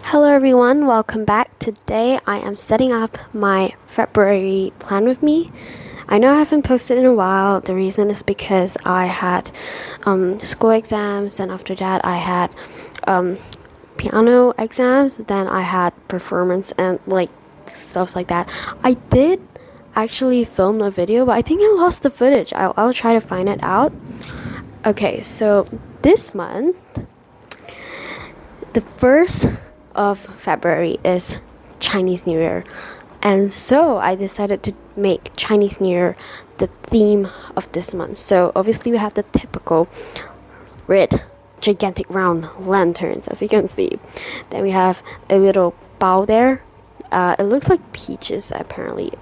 Hello everyone, welcome back. Today I am setting up my February plan with me. I know I haven't posted in a while. The reason is because I had school exams, and after that I had piano exams, then I had performance and like stuff like that. I did actually film a video, but I think I lost the footage. I'll try to find it out. Okay, so this month, the 1st of February is Chinese New Year, and so I decided to make Chinese New Year the theme of this month. So obviously we have the typical red gigantic round lanterns, as you can see. Then we have a little bow there. It looks like peaches, apparently.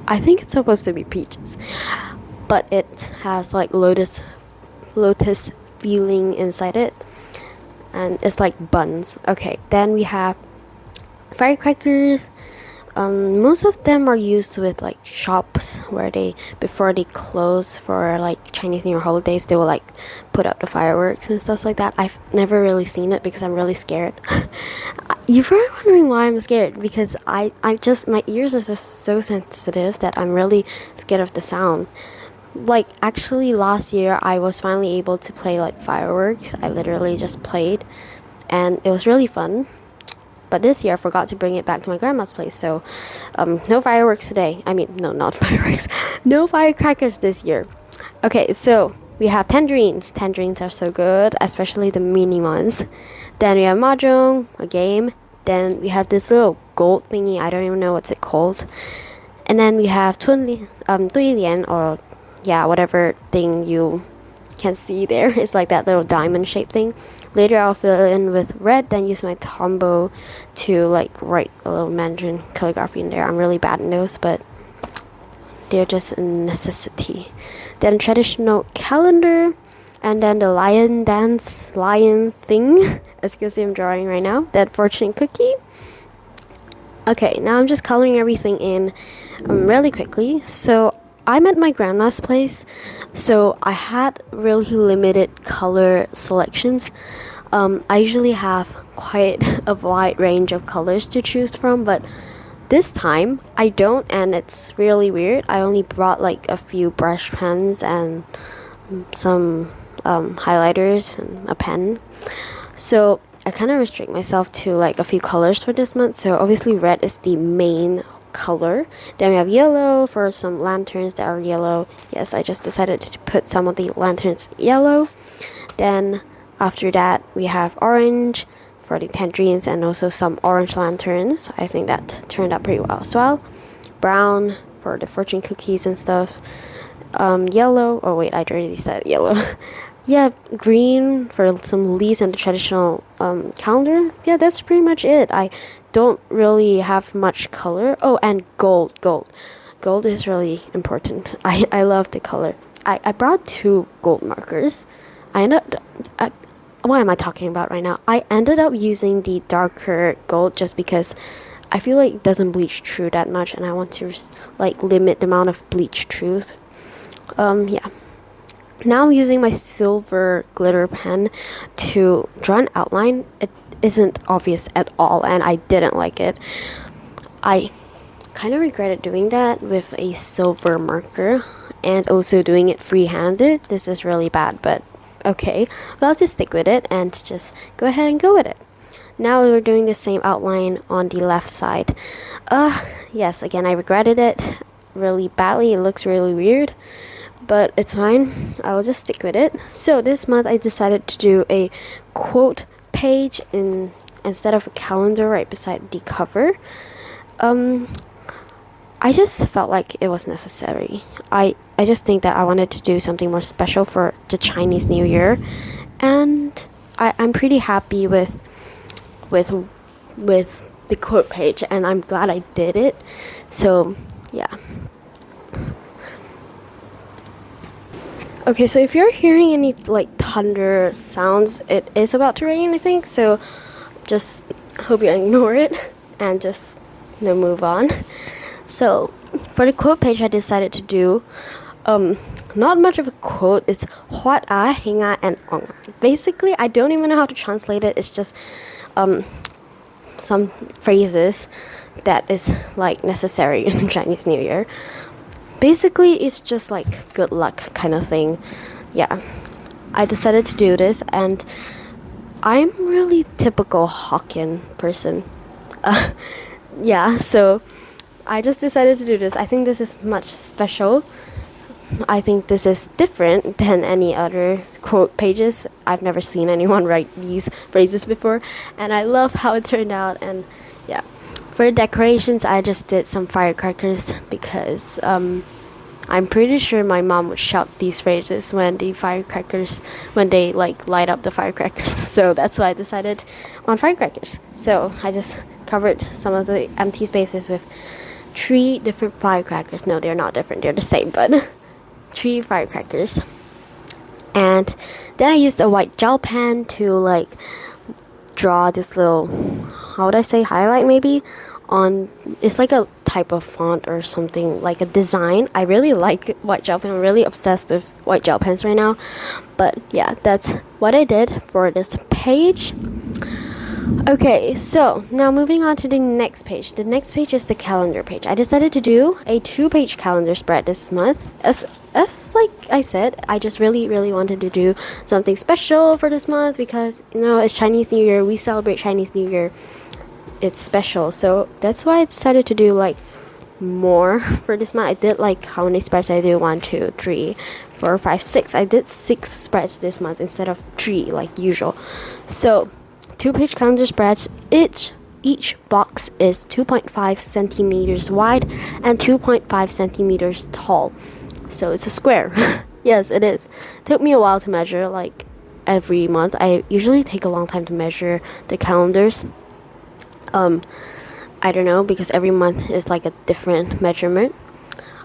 I think it's supposed to be peaches, but it has like lotus feeling inside it, and it's like buns. Okay, then we have firecrackers. Most of them are used with like shops where they, before they close for like Chinese New Year holidays, they will like put up the fireworks and stuff like that. I've never really seen it because I'm really scared. You're probably wondering why I'm scared, because I just, my ears are just so sensitive that I'm really scared of the sound. Like actually last year I was finally able to play like fireworks. I literally just played and it was really fun. But this year I forgot to bring it back to my grandma's place, so no fireworks today. I mean, no, not fireworks. No firecrackers this year. Okay, so we have tangerines. Tangerines are so good, especially the mini ones. Then we have mahjong, a game. Then we have this little gold thingy. I don't even know what's it called. And then we have 对联, or yeah, whatever thing you can see there. It's like that little diamond shaped thing. Later I'll fill it in with red, then use my tombow to like write a little Mandarin calligraphy in there. I'm really bad in those, but they're just a necessity. Then traditional calendar, and then the lion dance, lion thing, as you can see I'm drawing right now. Then fortune cookie. Okay, now I'm just coloring everything in really quickly. So I'm at my grandma's place, so I had really limited color selections. I usually have quite a wide range of colors to choose from, but this time I don't, and it's really weird. I only brought like a few brush pens and some highlighters and a pen. So I kind of restrict myself to like a few colors for this month. So obviously red is the main color. Then we have yellow for some lanterns that are yellow. Yes, I just decided to put some of the lanterns yellow. Then after that we have orange for the tangerines, and also some orange lanterns. I think that turned out pretty well as well. Brown for the fortune cookies and stuff. Yellow, oh wait, I already said yellow. Yeah, green for some leaves and the traditional calendar. Yeah, that's pretty much it. I don't really have much color. Oh, and gold. Gold is really important. I love the color. I brought 2 gold markers. What am I talking about right now? I ended up using the darker gold just because I feel like it doesn't bleach through that much, and I want to like limit the amount of bleach throughs. Yeah. Now I'm using my silver glitter pen to draw an outline. It isn't obvious at all, and I didn't like it. I kind of regretted doing that with a silver marker, and also doing it free-handed. This is really bad, but okay. Well, I'll just stick with it and just go ahead and go with it. Now we're doing the same outline on the left side. Yes, again, I regretted it really badly. It looks really weird, but it's fine. I will just stick with it. So this month I decided to do a quote page instead of a calendar right beside the cover. I just felt like it was necessary. I just think that I wanted to do something more special for the Chinese New Year, and I'm pretty happy with the quote page, and I'm glad I did it. So yeah. Okay, so if you're hearing any like thunder sounds, it is about to rain, I think. So just hope you ignore it and just move on. So for the quote page, I decided to do not much of a quote. It's Huat A, Hinga, and Ong. Basically, I don't even know how to translate it. It's just some phrases that is like necessary in Chinese New Year. Basically, it's just like good luck kind of thing. Yeah, I decided to do this, and I'm really typical Hokkien person. Yeah, so I just decided to do this. I think this is much special. I think this is different than any other quote pages. I've never seen anyone write these phrases before, and I love how it turned out. And yeah, for decorations, I just did some firecrackers because I'm pretty sure my mom would shout these phrases when they like light up the firecrackers. So that's why I decided on firecrackers. So I just covered some of the empty spaces with 3 different firecrackers. No, they're not different, they're the same, but 3 firecrackers. And then I used a white gel pen to like draw this little, how would I say, highlight maybe on, it's like a type of font or something, like a design. I really like white gel pen. I'm really obsessed with white gel pens right now. But yeah, that's what I did for this page. Okay, so now moving on to the next page. The next page is the calendar page. I decided to do a 2-page calendar spread this month. As like I said, I just really wanted to do something special for this month because, you know, it's Chinese New Year. We celebrate Chinese New Year. It's special. So that's why I decided to do like more for this month. I did like, how many spreads I do? 1, 2, 3, 4, 5, 6. I did 6 spreads this month instead of 3 like usual. So 2-page calendar spreads. Each box is 2.5 centimeters wide and 2.5 centimeters tall. So it's a square. Yes, it is. Took me a while to measure, like every month. I usually take a long time to measure the calendars. I don't know, because every month is like a different measurement.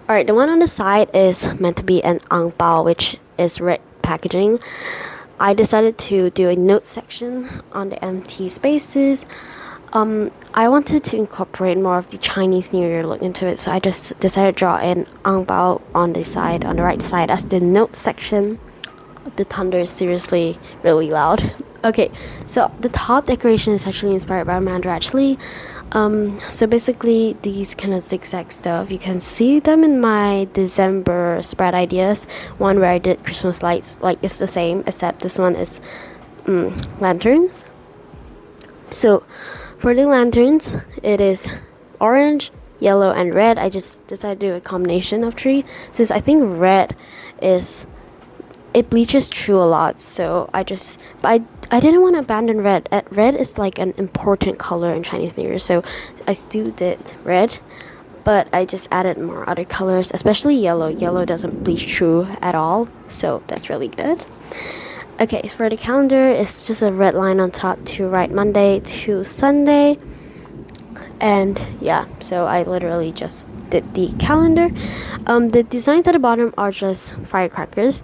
Alright, the one on the side is meant to be an ang bao, which is red packaging. I decided to do a note section on the empty spaces. I wanted to incorporate more of the Chinese New Year look into it, so I just decided to draw an ang bao on the side, on the right side, as the note section. The thunder is seriously really loud. Okay, so the top decoration is actually inspired by Amanda actually. So basically these kind of zigzag stuff, you can see them in my December spread ideas. One where I did Christmas lights, like it's the same, except this one is lanterns. So for the lanterns, it is orange, yellow, and red. I just decided to do a combination of 3 since I think red is, it bleaches through a lot, so I didn't want to abandon red. Red is like an important color in Chinese New Year, so I still did red, but I just added more other colors, especially yellow. Yellow doesn't bleach through at all, so that's really good. Okay, for the calendar, it's just a red line on top to write Monday to Sunday. And yeah, so I literally just did the calendar. The designs at the bottom are just firecrackers.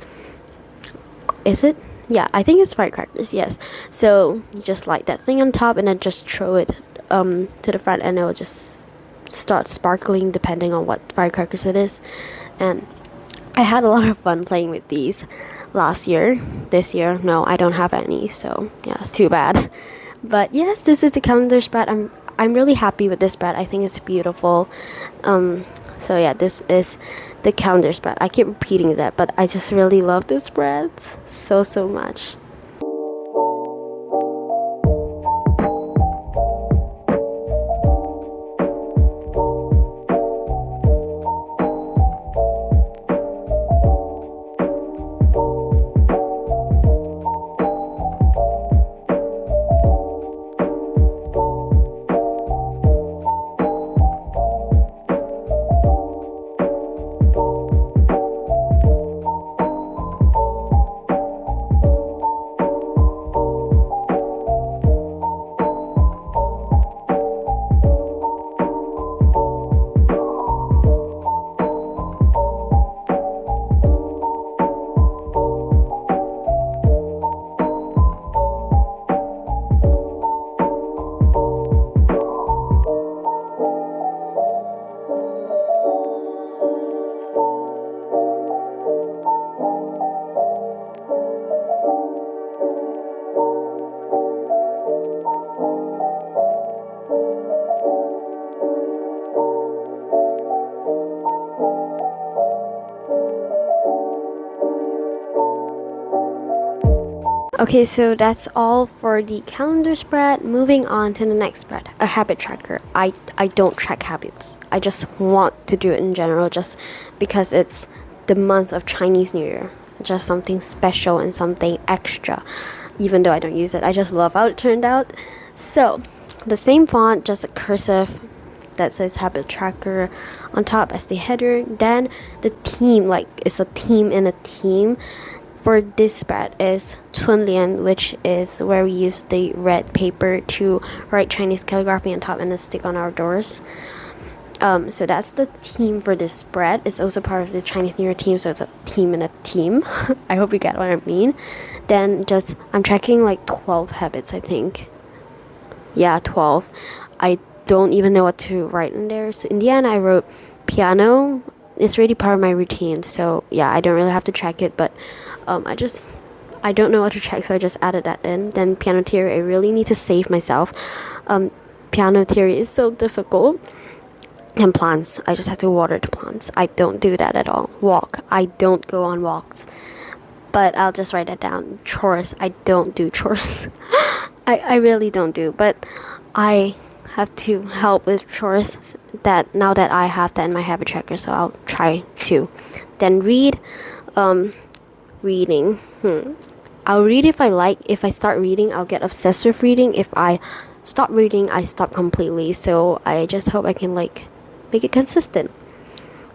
Is it? Yeah, I think it's firecrackers, yes. So just light that thing on top and then just throw it to the front, and it will just start sparkling depending on what firecrackers it is. And I had a lot of fun playing with these last year. This year, no, I don't have any, so yeah, too bad. But yes, this is the calendar spread. I'm really happy with this spread. I think it's beautiful. So yeah, this is the calendar spread. I keep repeating that, but I just really love this spread so much. Okay, so that's all for the calendar spread. Moving on to the next spread, a habit tracker. I don't track habits. I just want to do it in general just because it's the month of Chinese New Year. Just something special and something extra. Even though I don't use it, I just love how it turned out. So, the same font, just a cursive that says habit tracker on top as the header. Then the theme, like it's a theme in a theme. For this spread is Chunlian, which is where we use the red paper to write Chinese calligraphy on top and then stick on our doors. So that's the theme for this spread. It's also part of the Chinese New Year theme, so it's a theme and a theme. I hope you get what I mean. Then just I'm tracking like 12 habits, I think. Yeah, 12. I don't even know what to write in there. So in the end, I wrote piano. It's really part of my routine, so yeah, I don't really have to track it, but I don't know what to track, so I just added that in. Then piano theory, I really need to save myself. Piano theory is so difficult. And plants, I just have to water the plants. I don't do that at all. Walk, I don't go on walks, but I'll just write that down. Chores, I don't do chores. I really don't do, but I have to help with chores that now that I have that in my habit tracker, so I'll try to. Then read, reading. I'll read if I like. If I start reading, I'll get obsessed with reading. If I stop reading, I stop completely. So I just hope I can like make it consistent.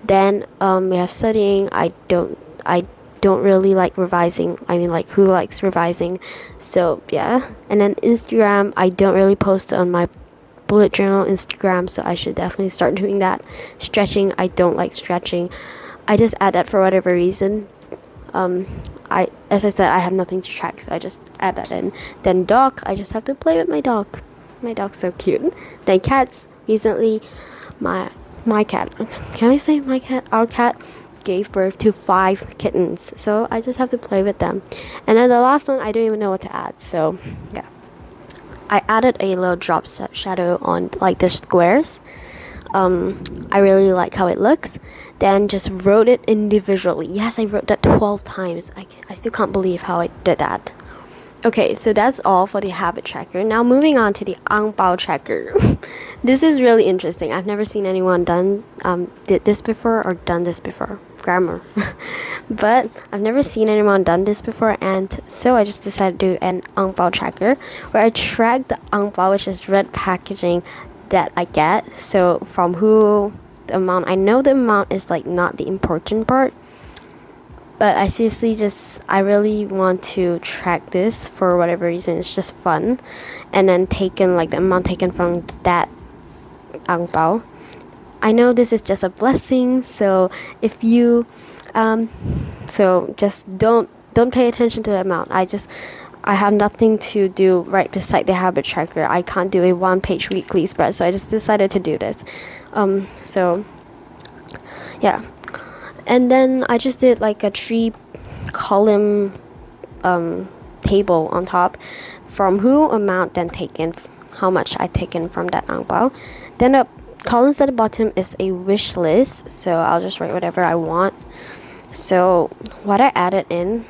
Then we have studying. I don't really like revising. I mean, like, who likes revising? So yeah. And then Instagram, I don't really post on my bullet journal Instagram, so I should definitely start doing that. Stretching, I don't like stretching. I just add that for whatever reason. As I said, I have nothing to track, so I just add that in. Then dog, I just have to play with my dog. My dog's so cute. Then cats, recently my cat, can I say my cat? Our cat gave birth to 5 kittens, so I just have to play with them. And then the last one, I don't even know what to add, so yeah. I added a little drop shadow on like the squares. I really like how it looks. Then just wrote it individually. Yes, I wrote that 12 times. I still can't believe how I did that. Okay, so that's all for the habit tracker. Now moving on to the ang bao tracker. This is really interesting. I've never seen anyone did this before or done this before. Grammar. But I've never seen anyone done this before, and so I just decided to do an ang bao tracker where I track the ang bao, which is red packaging, that I get. So from who, the amount, I know the amount is like not the important part, but I really want to track this for whatever reason. It's just fun. And then taken like the amount taken from that ang bao. I know this is just a blessing, so if you so just don't pay attention to the amount. I have nothing to do right beside the habit tracker. I can't do a 1-page weekly spread, so I just decided to do this. So yeah. And then I just did like a 3-column table on top, from who, amount, then taken, how much I taken from that ang bao. Then the columns at the bottom is a wish list, so I'll just write whatever I want. So what I added in,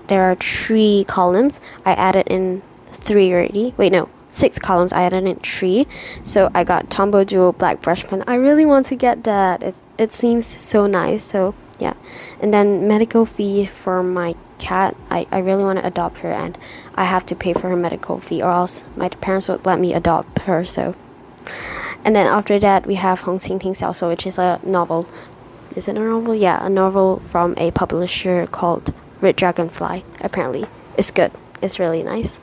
there are 3 columns. I added in 3 already. Wait, no, 6 columns. I added in 3. So I got Tombow Duo Black Brush Pen. I really want to get that. It seems so nice. So yeah. And then medical fee for my cat. I really want to adopt her, and I have to pay for her medical fee, or else my parents would let me adopt her. So. And then after that, we have Hong Xing Ting Xiao So, which is a novel. Is it a novel? Yeah, a novel from a publisher called Red Dragonfly. Apparently, it's good. It's really nice.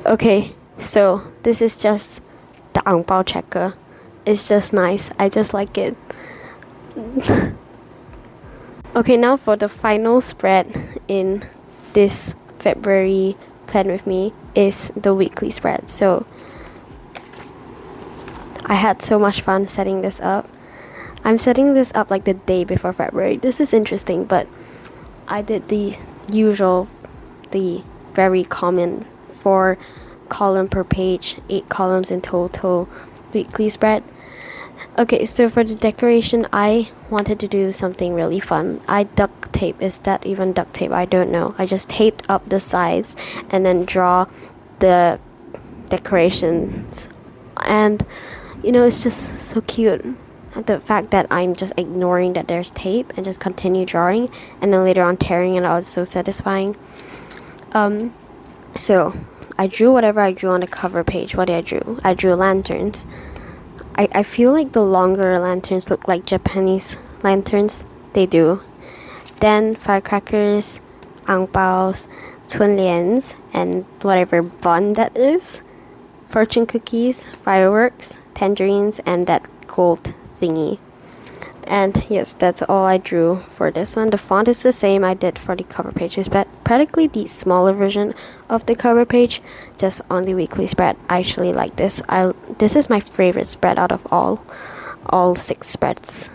Okay, so this is just the ang bao checker. It's just nice. I just like it. Okay, now for the final spread in this February plan with me is the weekly spread. So I had so much fun setting this up. I'm setting this up like the day before February. This is interesting, but I did the usual, the very common 4 column per page, 8 columns in total weekly spread. Okay, so for the decoration, I wanted to do something really fun. I duct tape. Is that even duct tape? I don't know. I just taped up the sides and then draw the decorations. And, it's just so cute. The fact that I'm just ignoring that there's tape and just continue drawing, and then later on tearing it out is so satisfying. So I drew whatever I drew on the cover page. What did I drew? I drew lanterns. I feel like the longer lanterns look like Japanese lanterns. They do. Then firecrackers, ang paos, chunlians, and whatever bun that is. Fortune cookies, fireworks, tangerines, and that gold thingy. And yes, that's all I drew for this one. The font is the same I did for the cover pages, but practically the smaller version of the cover page, just on the weekly spread. I actually like this. This is my favorite spread out of all 6 spreads.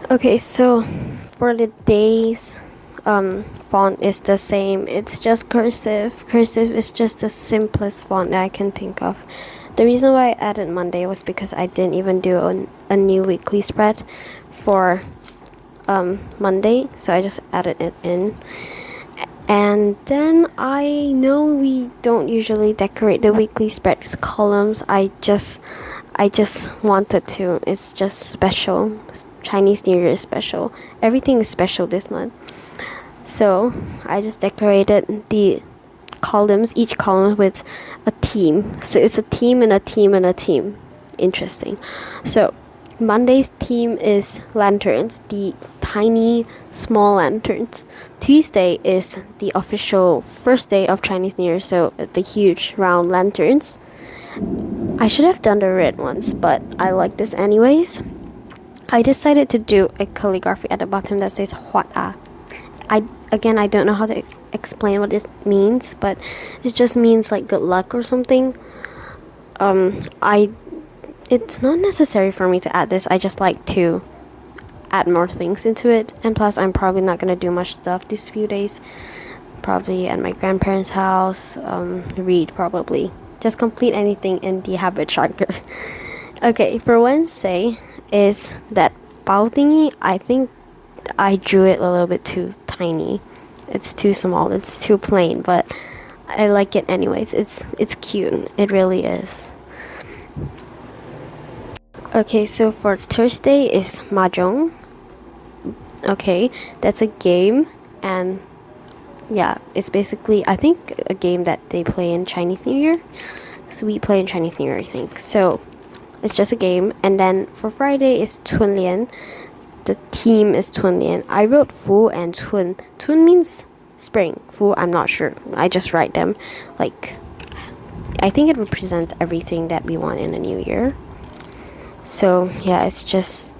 Okay, so for the days, font is the same. It's just cursive. Cursive is just the simplest font that I can think of. The reason why I added Monday was because I didn't even do a new weekly spread for Monday, so I just added it in. And then I know we don't usually decorate the weekly spreads columns. I just wanted to. It's just special. Chinese New Year is special. Everything is special this month. So I just decorated the columns, each column with a theme. So it's a theme and a theme and a theme. Interesting. So Monday's theme is lanterns, the tiny small lanterns. Tuesday is the official first day of Chinese New Year, so the huge round lanterns. I should have done the red ones, but I like this anyways. I decided to do a calligraphy at the bottom that says Hua. I don't know how to explain what this means, but it just means like good luck or something. It's not necessary for me to add this. I just like to add more things into it, and plus I'm probably not gonna do much stuff these few days. Probably at my grandparents' house, read probably. Just complete anything in the habit tracker. Okay, for Wednesday is that bao thingy. I think I drew it a little bit too tiny. It's too small. It's too plain, but I like it anyways. It's cute. It really is. Okay, so for Thursday is mahjong. Okay, that's a game, and yeah, it's basically, I think, a game that they play in Chinese New Year. So we play in Chinese New Year, I think. So it's just a game. And then for Friday is Chunlian. The theme is Chunlian. I wrote Fu and Chun. Chun means spring. Fu, I'm not sure. I just write them. Like, I think it represents everything that we want in a new year. So yeah, it's just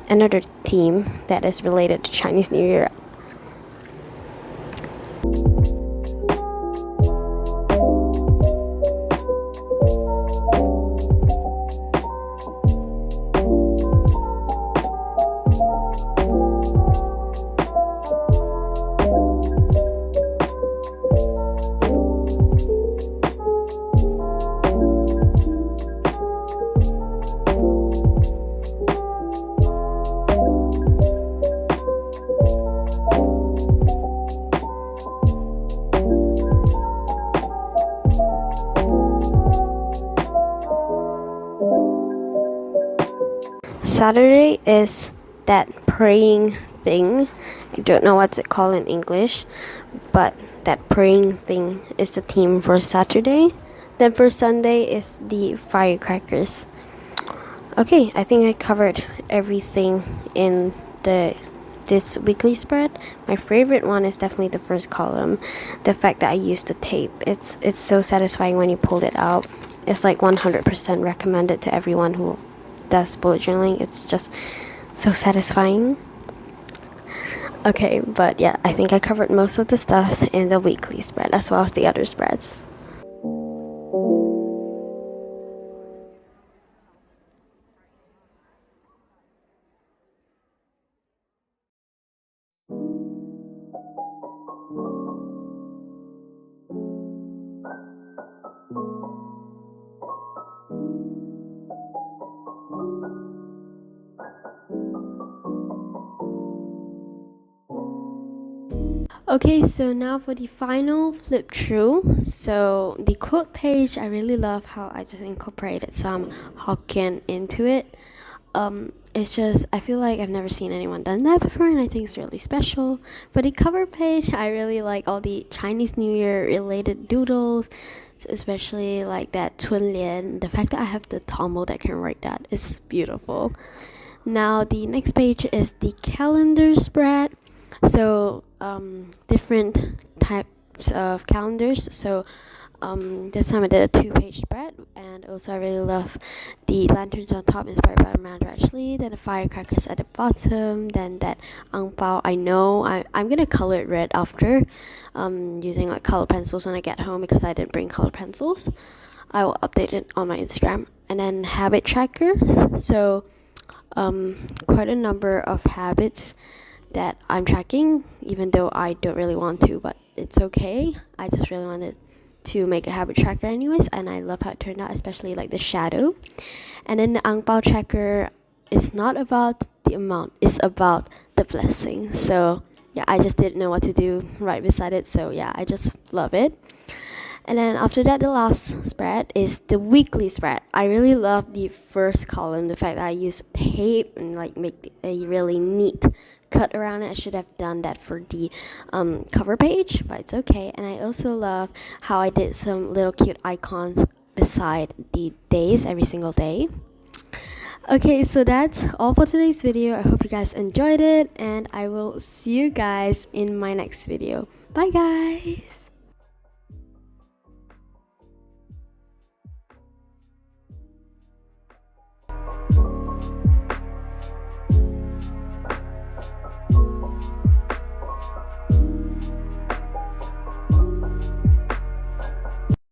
another theme that is related to Chinese New Year. Saturday is that praying thing. I don't know what's it called in English, but that praying thing is the theme for Saturday. Then for Sunday is the firecrackers. Okay, I think I covered everything in this weekly spread. My favorite one is definitely the first column. The fact that I used the tape. It's so satisfying when you pulled it out. It's like 100% recommended to everyone who does bullet journaling. It's just so satisfying. Okay, but yeah, I think I covered most of the stuff in the weekly spread as well as the other spreads. Okay, so now for the final flip through. So the quote page, I really love how I just incorporated some Hokkien into it. It's just, I feel like I've never seen anyone done that before, and I think it's really special. For the cover page, I really like all the Chinese New Year related doodles, especially like that Chun Lian. The fact that I have the tombow that can write that is beautiful. Now the next page is the calendar spread. So different types of calendars. So this time I did a 2-page spread, and also I really love the lanterns on top inspired by Amanda Ashley, then the firecrackers at the bottom, then that ang pao. I'm gonna color it red after using like color pencils when I get home because I didn't bring color pencils. I will update it on my Instagram. And then habit trackers. So quite a number of habits that I'm tracking, even though I don't really want to, but it's okay. I just really wanted to make a habit tracker anyways, and I love how it turned out, especially like the shadow. And then the ang pao tracker is not about the amount, it's about the blessing. So yeah, I just didn't know what to do right beside it, so yeah, I just love it. And then after that, the last spread is the weekly spread. I really love the first column, the fact that I used tape and like make a really neat cut around it. I should have done that for the cover page, but it's okay. And I also love how I did some little cute icons beside the days every single day. Okay, so that's all for today's video. I hope you guys enjoyed it, and I will see you guys in my next video. Bye guys!